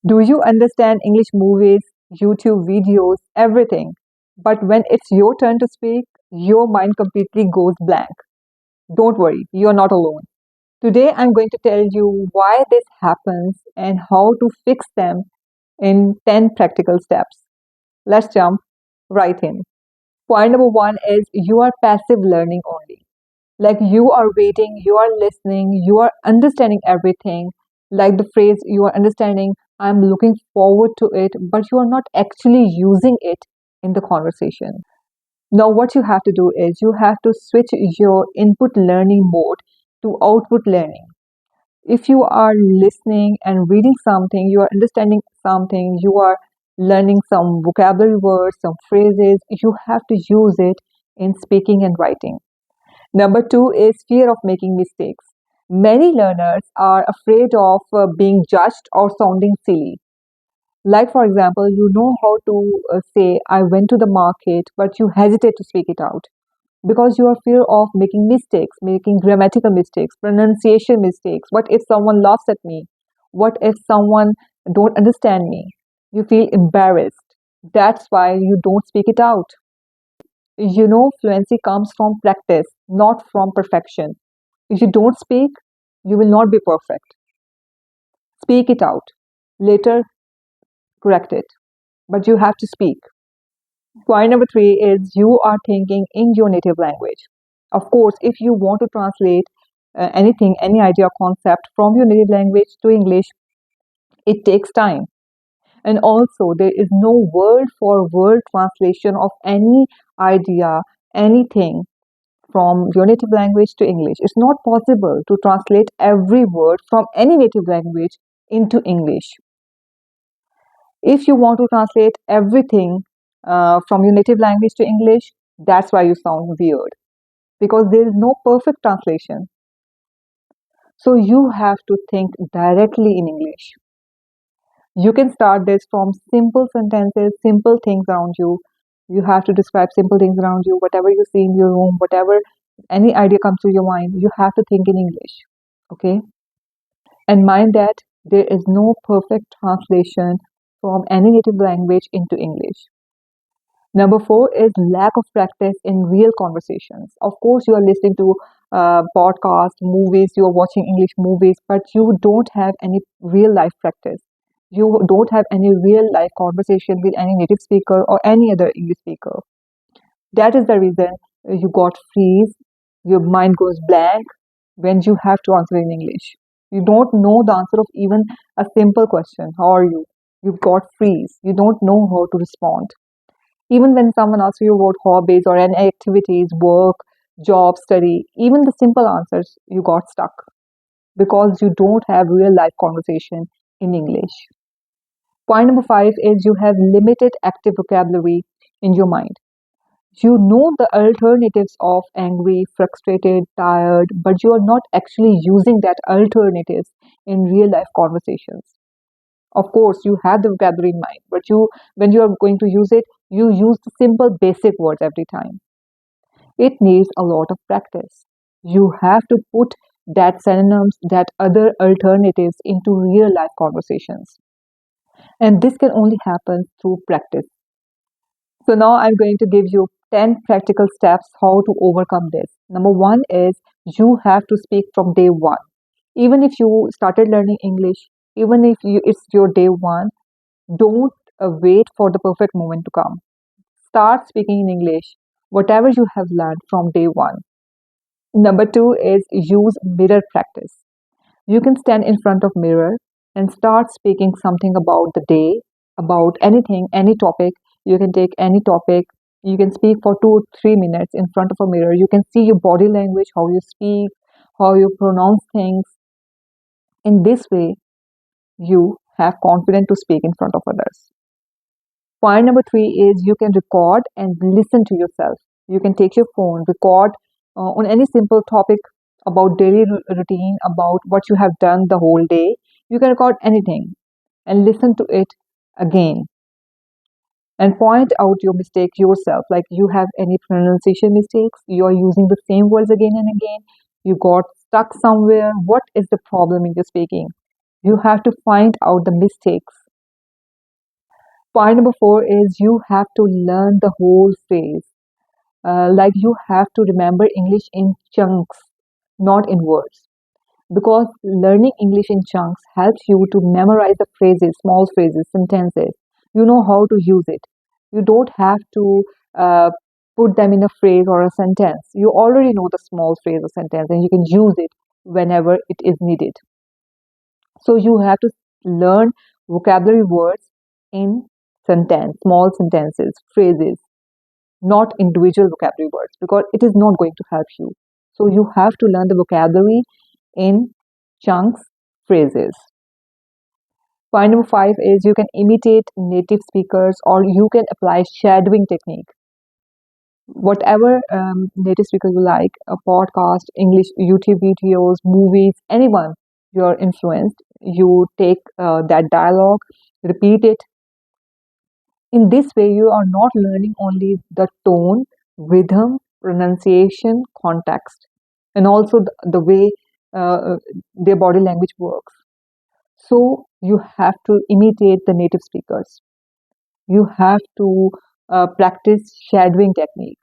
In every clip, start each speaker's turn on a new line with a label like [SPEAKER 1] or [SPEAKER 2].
[SPEAKER 1] Do you understand English movies, YouTube videos, everything? But when it's your turn to speak, your mind completely goes blank. Don't worry, you're not alone. Today, I'm going to tell you why this happens and how to fix them in 10 practical steps. Let's jump right in. Point number one is you are passive learning only. Like you are waiting, you are listening, you are understanding everything. Like the phrase you are understanding, I'm looking forward to it, but you are not actually using it in the conversation. Now, what you have to do is you have to switch your input learning mode to output learning. If you are listening and reading something, you are understanding something, you are learning some vocabulary words, some phrases, you have to use it in speaking and writing. Number two is fear of making mistakes. Many learners are afraid of being judged or sounding silly. Like, for example, you know how to say, I went to the market, but you hesitate to speak it out because you are fear of making mistakes, making grammatical mistakes, pronunciation mistakes. What if someone laughs at me? What if someone don't understand me? You feel embarrassed. That's why you don't speak it out. Fluency comes from practice, not from perfection. If you don't speak, you will not be perfect. Speak it out. Later, correct it. But you have to speak. Point number three is you are thinking in your native language. Of course, if you want to translate anything, any idea or concept from your native language to English, it takes time. And also, there is no word for word translation of any idea, anything from your native language to English. It's not possible to translate every word from any native language into English. If you want to translate everything from your native language to English, that's why you sound weird because there is no perfect translation. So you have to think directly in English. You can start this from simple sentences, simple things around you. You have to describe simple things around you, whatever you see in your room, whatever any idea comes to your mind, you have to think in English. Okay? And mind that there is no perfect translation from any native language into English. Number four is lack of practice in real conversations. Of course, you are listening to podcasts, movies, you are watching English movies, but you don't have any real life practice. You don't have any real life conversation with any native speaker or any other English speaker. That is the reason you got freeze, your mind goes blank when you have to answer in English. You don't know the answer of even a simple question. How are you? You've got freeze. You don't know how to respond. Even when someone asks you about hobbies or any activities, work, job, study, even the simple answers, you got stuck because you don't have real life conversation in English. Point number five is you have limited active vocabulary in your mind. You know the alternatives of angry, frustrated, tired, but you are not actually using that alternatives in real life conversations. Of course, you have the vocabulary in mind, but when you are going to use it, you use the simple basic words every time. It needs a lot of practice. You have to put that synonyms, that other alternatives into real life conversations. And this can only happen through practice. So now I'm going to give you 10 practical steps how to overcome this. Number one is you have to speak from day one. Even if you started learning English, even if it's your day one, don't wait for the perfect moment to come. Start speaking in English, whatever you have learned from day one. Number two is use mirror practice. You can stand in front of mirror and start speaking something about the day, about anything, any topic. You can take any topic. You can speak for 2 or 3 minutes in front of a mirror. You can see your body language, how you speak, how you pronounce things. In this way, you have confidence to speak in front of others. Point number three is you can record and listen to yourself. You can take your phone, record on any simple topic about daily routine, about what you have done the whole day. You can record anything and listen to it again and point out your mistake yourself. Like you have any pronunciation mistakes, you are using the same words again and again. You got stuck somewhere. What is the problem in your speaking? You have to find out the mistakes Point number four is you have to learn the whole phrase. Like you have to remember English in chunks, not in words. Because learning English in chunks helps you to memorize the phrases, small phrases, sentences. You know how to use it. You don't have to uh, put them in a phrase or a sentence. You already know the small phrase or sentence and you can use it whenever it is needed. So you have to learn vocabulary words in small sentences, phrases, not individual vocabulary words because it is not going to help you. So you have to learn the vocabulary in chunks, phrases. Point number five is you can imitate native speakers or you can apply shadowing technique. Whatever native speaker you like, a podcast, English, YouTube videos, movies, anyone you're influenced, you take that dialogue, repeat it. In this way, you are not learning only the tone, rhythm, pronunciation, context, and also the way their body language works. So you have to imitate the native speakers. You have to practice shadowing technique.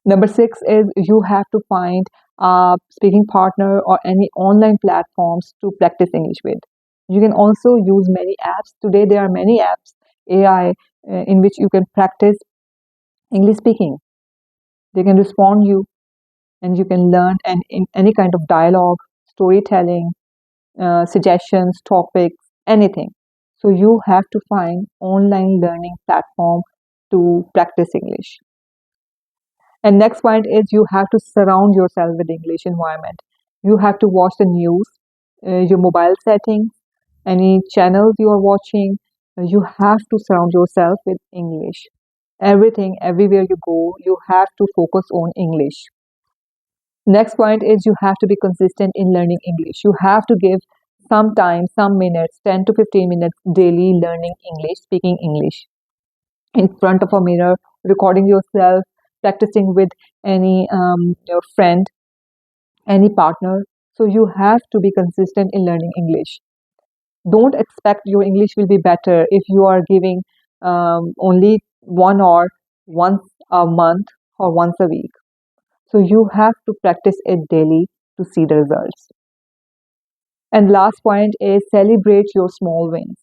[SPEAKER 1] Number six is you have to find a speaking partner or any online platforms to practice English with. You can also use many apps. Today there are many apps, AI, in which you can practice English speaking. They can respond you and you can learn and in any kind of dialogue, storytelling, suggestions, topics, anything. So you have to find online learning platform to practice English. And next point is you have to surround yourself with English environment. You have to watch the news, your mobile settings, any channels you are watching. You have to surround yourself with English. Everything, everywhere you go, you have to focus on English. Next point is you have to be consistent in learning English. You have to give some time, some minutes, 10 to 15 minutes daily learning English, speaking English in front of a mirror, recording yourself, practicing with any your friend, any partner. So you have to be consistent in learning English. Don't expect your English will be better if you are giving only 1 hour once a month or once a week. So you have to practice it daily to see the results. And last point is celebrate your small wins.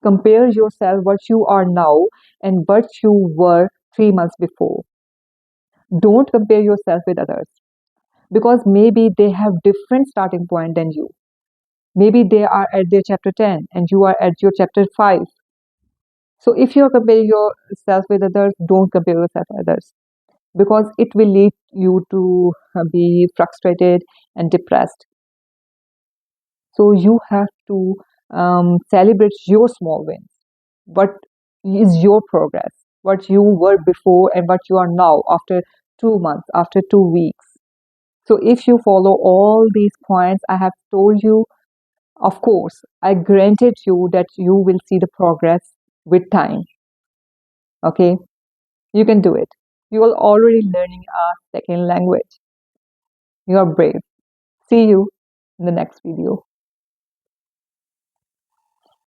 [SPEAKER 1] Compare yourself what you are now and what you were 3 months before. Don't compare yourself with others because maybe they have different starting point than you. Maybe they are at their chapter 10 and you are at your chapter 5. So if you're comparing yourself with others, don't compare yourself with others because it will lead you to be frustrated and depressed. So you have to celebrate your small wins. What is your progress? What you were before and what you are now after 2 months, after 2 weeks. So if you follow all these points I have told you, of course, I granted you that you will see the progress with time. Okay, you can do it. You are already learning a second language. You are brave. See you in the next video.